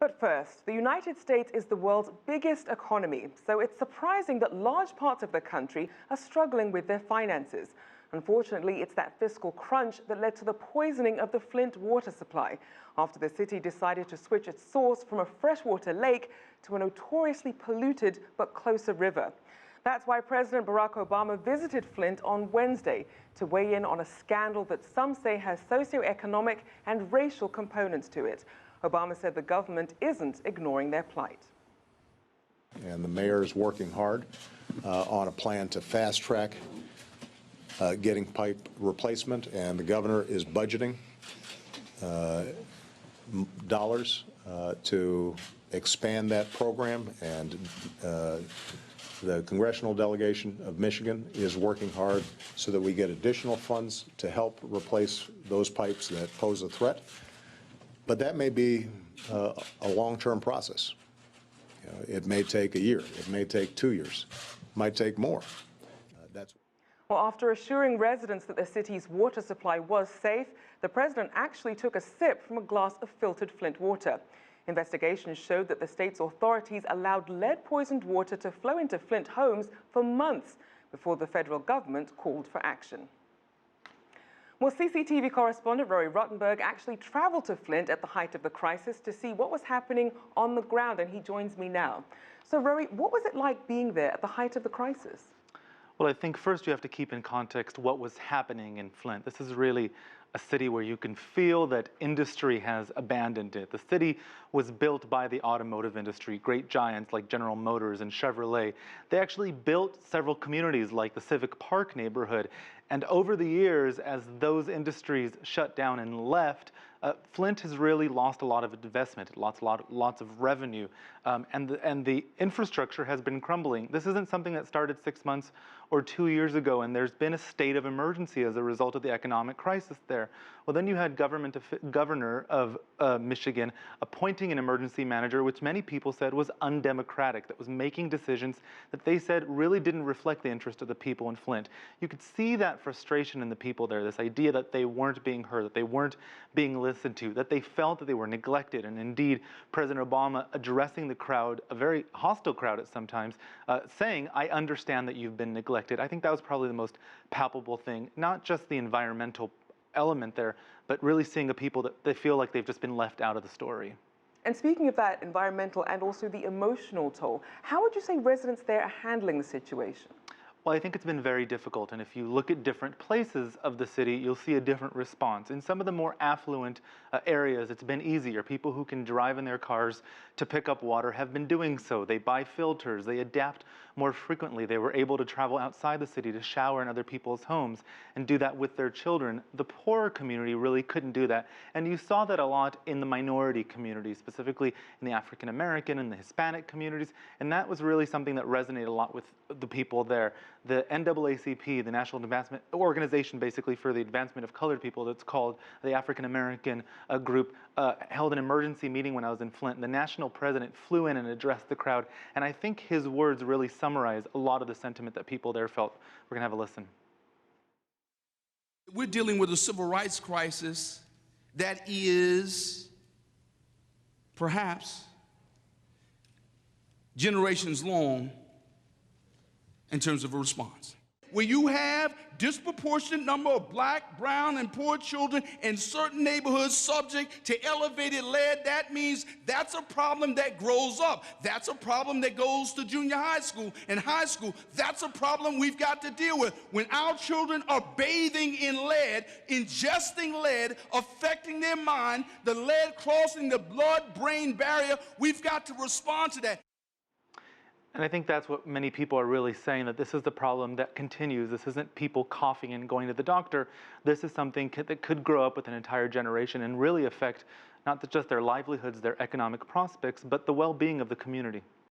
But first, the United States is the world's biggest economy, so it's surprising that large parts of the country are struggling with their finances. Unfortunately, it's that fiscal crunch that led to the poisoning of the Flint water supply after the city decided to switch its source from a freshwater lake to a notoriously polluted but closer river. That's why President Barack Obama visited Flint on Wednesday to weigh in on a scandal that some say has socioeconomic and racial components to it. Obama said the government isn't ignoring their plight. And the mayor is working hard on a plan to fast-track getting pipe replacement, and the governor is budgeting dollars to expand that program, and the congressional delegation of Michigan is working hard so that we get additional funds to help replace those pipes that pose a threat. But that may be a long-term process. It may take a year. It may take 2 years. It might take more. Well, after assuring residents that the city's water supply was safe, the president actually took a sip from a glass of filtered Flint water. Investigations showed that the state's authorities allowed lead-poisoned water to flow into Flint homes for months before the federal government called for action. Well, CCTV correspondent Roee Ruttenberg actually traveled to Flint at the height of the crisis to see what was happening on the ground, and he joins me now. So, Roee, what was it like being there at the height of the crisis? Well, I think first you have to keep in context what was happening in Flint. This is really a city where you can feel that industry has abandoned it. The city was built by the automotive industry, great giants like General Motors and Chevrolet. They actually built several communities like the Civic Park neighborhood. And over the years, as those industries shut down and left, Flint has really lost a lot of investment, lots of revenue, and the infrastructure has been crumbling. This isn't something that started 6 months or 2 years ago, and there's been a state of emergency as a result of the economic crisis there. Well, then you had governor of Michigan appointing an emergency manager, which many people said was undemocratic, that was making decisions that they said really didn't reflect the interest of the people in Flint. You could see that frustration in the people there, this idea that they weren't being heard, that they weren't being listened to, that they felt that they were neglected. And indeed, President Obama addressing the crowd, a very hostile crowd at sometimes, saying, "I understand that you've been neglected." I think that was probably the most palpable thing, not just the environmental element there, but really seeing a people that they feel like they've just been left out of the story. And speaking of that environmental and also the emotional toll, how would you say residents there are handling the situation? Well, I think it's been very difficult, and if you look at different places of the city, you'll see a different response. In some of the more affluent areas, it's been easier. People who can drive in their cars to pick up water have been doing so. They buy filters, they adapt more frequently. They were able to travel outside the city to shower in other people's homes and do that with their children. The poorer community really couldn't do that, and you saw that a lot in the minority communities, specifically in the African American and the Hispanic communities, and that was really something that resonated a lot with the people there. The NAACP, the National Advancement Organization, basically for the advancement of colored people, that's called the African American group, held an emergency meeting when I was in Flint. The national president flew in and addressed the crowd, and I think his words really summarize a lot of the sentiment that people there felt. We're gonna have a listen. We're dealing with a civil rights crisis that is perhaps generations long in terms of a response. When you have disproportionate number of black, brown, and poor children in certain neighborhoods subject to elevated lead, that means that's a problem that grows up. That's a problem that goes to junior high school and high school. That's a problem we've got to deal with. When our children are bathing in lead, ingesting lead, affecting their mind, the lead crossing the blood-brain barrier, we've got to respond to that. And I think that's what many people are really saying, that this is the problem that continues. This isn't people coughing and going to the doctor. This is something that could grow up with an entire generation and really affect not just their livelihoods, their economic prospects, but the well-being of the community.